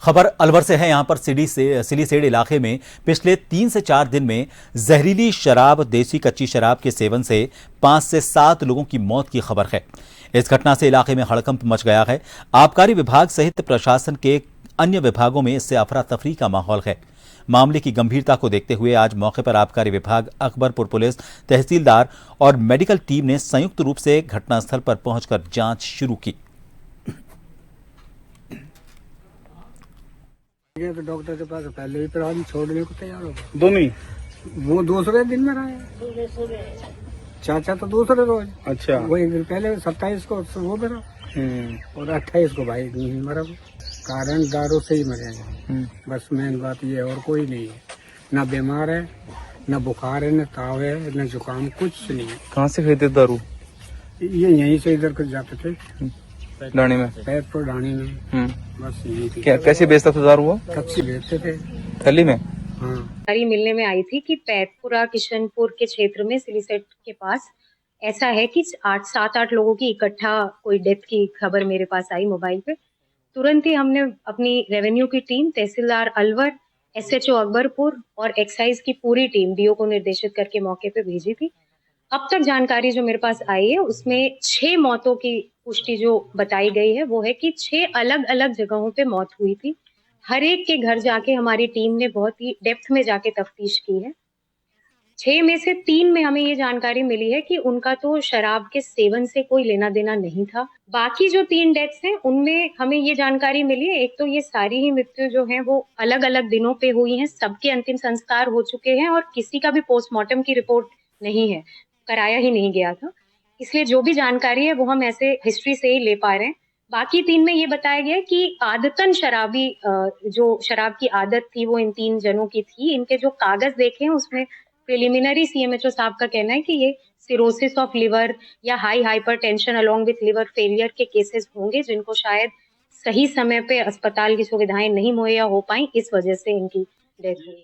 खबर अलवर से है। यहां पर सिलीसेड इलाके में पिछले 3 से 4 दिन में जहरीली शराब, देसी कच्ची शराब के सेवन से 5 से 7 लोगों की मौत की खबर है। इस घटना से इलाके में हड़कंप मच गया है। आबकारी विभाग सहित प्रशासन के अन्य विभागों में इससे अफरा तफरी का माहौल है। मामले की गंभीरता को देखते हुए आज मौके पर आबकारी विभाग, अकबरपुर पुलिस, तहसीलदार और मेडिकल टीम ने संयुक्त रूप से घटनास्थल पर पहुंचकर जांच शुरू की। ये तो डॉक्टर के पास पहले ही आदमी छोड़ने को तैयार हो गया। दोनों ही? वो दूसरे दिन में रहा, चाचा तो दूसरे रोज। अच्छा। वो एक दिन पहले 27 को वो मरा और 28 को भाई मरा। कारण दारू से ही मरे। बस मेन बात ये और कोई नहीं है। ना बीमार है, ना बुखार है, न ताव है, न जुकाम, कुछ नहीं है। कहाँ से खरीदते दारू? ये यहीं से इधर कर जाते थे, डाणी में, पैदपुर डाणी में। बस यही थी। क्या कैसे बेचता था दारू वो? कच्ची बेचते थे, थैली में। हाँ। जानकारी मिलने में आई थी कि पैदपुरा किशनपुर के क्षेत्र में सिलीसेट के पास ऐसा है कि 7-8 लोगों की इकट्ठा कोई डेथ की खबर मेरे पास आई मोबाइल पे। तुरंत ही हमने अपनी रेवेन्यू की टीम, तहसीलदार अलवर, SHO अकबरपुर और एक्साइज की पूरी टीम DO को निर्देशित करके मौके पे भेजी थी। अब तक जानकारी जो मेरे पास आई है उसमें 6 मौतों की पुष्टि जो बताई गई है वो है कि 6 अलग अलग जगहों पे मौत हुई थी। हर एक के घर जाके हमारी टीम ने बहुत ही डेप्थ में जाके तफ्तीश की है। 6 में से 3 में हमें ये जानकारी मिली है कि उनका तो शराब के सेवन से कोई लेना देना नहीं था। बाकी जो 3 डेथ्स हैं उनमें हमें ये जानकारी मिली है, एक तो ये सारी ही मृत्यु जो है वो अलग अलग दिनों पे हुई हैं, सबके अंतिम संस्कार हो चुके हैं और किसी का भी पोस्टमार्टम की रिपोर्ट नहीं है, कराया ही नहीं गया था। इसलिए जो भी जानकारी है वो हम ऐसे हिस्ट्री से ही ले पा रहे हैं। बाकी 3 में ये बताया गया कि आदतन शराबी जो शराब की आदत थी वो इन 3 जनों की थी। इनके जो कागज देखे हैं उसमें प्रिलिमिनरी CMHO साहब का कहना है कि ये सिरोसिस ऑफ लिवर या high hypertension along with liver failure के केसेस होंगे जिनको शायद सही समय पे अस्पताल की सुविधाएं नहीं मुहैया हो पाई, इस वजह से इनकी डेथ हुई।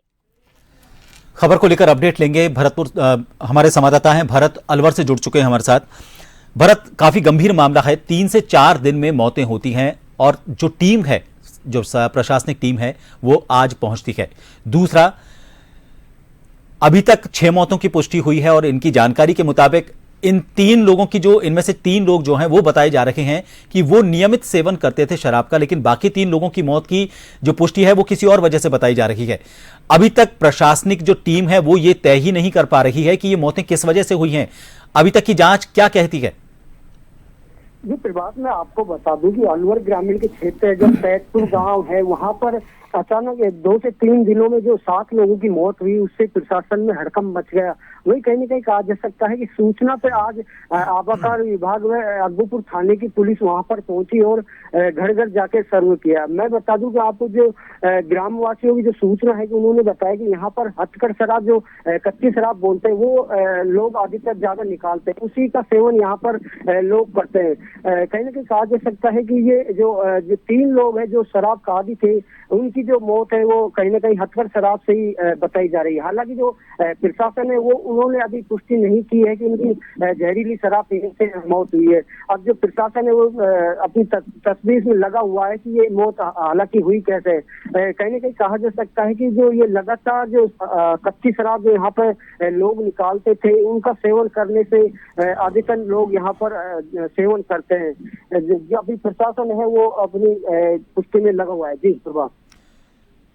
खबर को लेकर अपडेट लेंगे। हमारे संवाददाता हैं भरत, अलवर से जुड़ चुके हैं हमारे साथ। भरत, काफी गंभीर मामला है, 3 से 4 दिन में मौतें होती हैं और जो टीम है, जो प्रशासनिक टीम है वो आज पहुंचती है। दूसरा, अभी तक 6 मौतों की पुष्टि हुई है और इनकी जानकारी के मुताबिक इनमें से 3 लोग जो हैं वो बताए जा रहे हैं कि वो नियमित सेवन करते थे शराब का, लेकिन बाकी 3 लोगों की मौत की जो पुष्टि है वो किसी और वजह से बताई जा रही है। अभी तक प्रशासनिक जो टीम है वो ये तय ही नहीं कर पा रही है कि ये मौतें किस वजह से हुई हैं। अभी तक की जांच क्या कहती है? जी प्रभात, मैं आपको बता दूं कि अलवर ग्रामीण के क्षेत्र जो पैदपुर गांव है वहां पर अचानक 2 से 3 दिनों में जो 7 लोगों की मौत हुई, उससे प्रशासन में हड़कंप मच गया। वही कहीं न कहीं कहा जा सकता है कि सूचना पे आज आबकारी विभाग में अकबरपुर थाने की पुलिस वहां पर पहुंची और घर घर जाके सर्वे किया। मैं बता दूं कि आपको जो ग्रामवासियों की जो सूचना है कि उन्होंने बताया कि यहाँ पर हथकढ़ शराब, जो कच्ची शराब बोलते हैं, वो लोग अधिकतर ज्यादा निकालते हैं, उसी का सेवन यहाँ पर लोग करते हैं। कहीं न कहीं कहा जा सकता है कि ये जो 3 लोग हैं जो शराब का आदी थे, उनकी जो मौत है वो कहीं न कहीं हथकढ़ शराब से ही बताई जा रही है। हालांकि जो प्रशासन है वो उन्होंने अभी पुष्टि नहीं की है कि उनकी जहरीली शराब पीने से मौत हुई है। अब जो प्रशासन है वो अपनी तस्वीर में लगा हुआ है कि ये मौत हालांकि हुई कैसे। कहीं न कहीं कहा जा सकता है कि जो ये लगातार जो कच्ची शराब जो यहाँ पर लोग निकालते थे, उनका सेवन करने से अधिकतर लोग यहाँ पर सेवन करते हैं। जो अभी प्रशासन है वो अपनी पुष्टि में लगा हुआ है। जी प्रभा,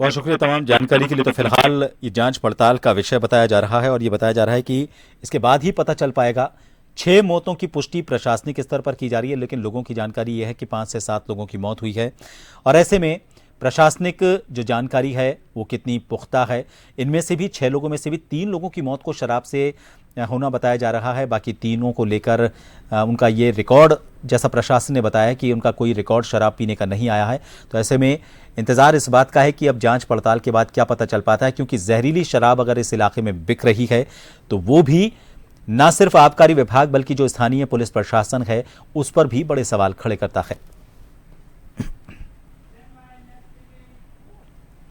बहुत शुक्रिया तमाम जानकारी के लिए। तो फिलहाल ये जांच पड़ताल का विषय बताया जा रहा है और ये बताया जा रहा है कि इसके बाद ही पता चल पाएगा। 6 मौतों की पुष्टि प्रशासनिक स्तर पर की जा रही है, लेकिन लोगों की जानकारी यह है कि 5 से 7 लोगों की मौत हुई है और ऐसे में प्रशासनिक जो जानकारी है वो कितनी पुख्ता है। इनमें से भी 6 लोगों में से भी 3 लोगों की मौत को शराब से होना बताया जा रहा है। बाकी 3 को लेकर उनका ये रिकॉर्ड, जैसा प्रशासन ने बताया कि उनका कोई रिकॉर्ड शराब पीने का नहीं आया है। तो ऐसे में इंतजार इस बात का है कि अब जांच पड़ताल के बाद क्या पता चल पाता है, क्योंकि जहरीली शराब अगर इस इलाके में बिक रही है तो वो भी न सिर्फ आबकारी विभाग बल्कि जो स्थानीय पुलिस प्रशासन है उस पर भी बड़े सवाल खड़े करता है।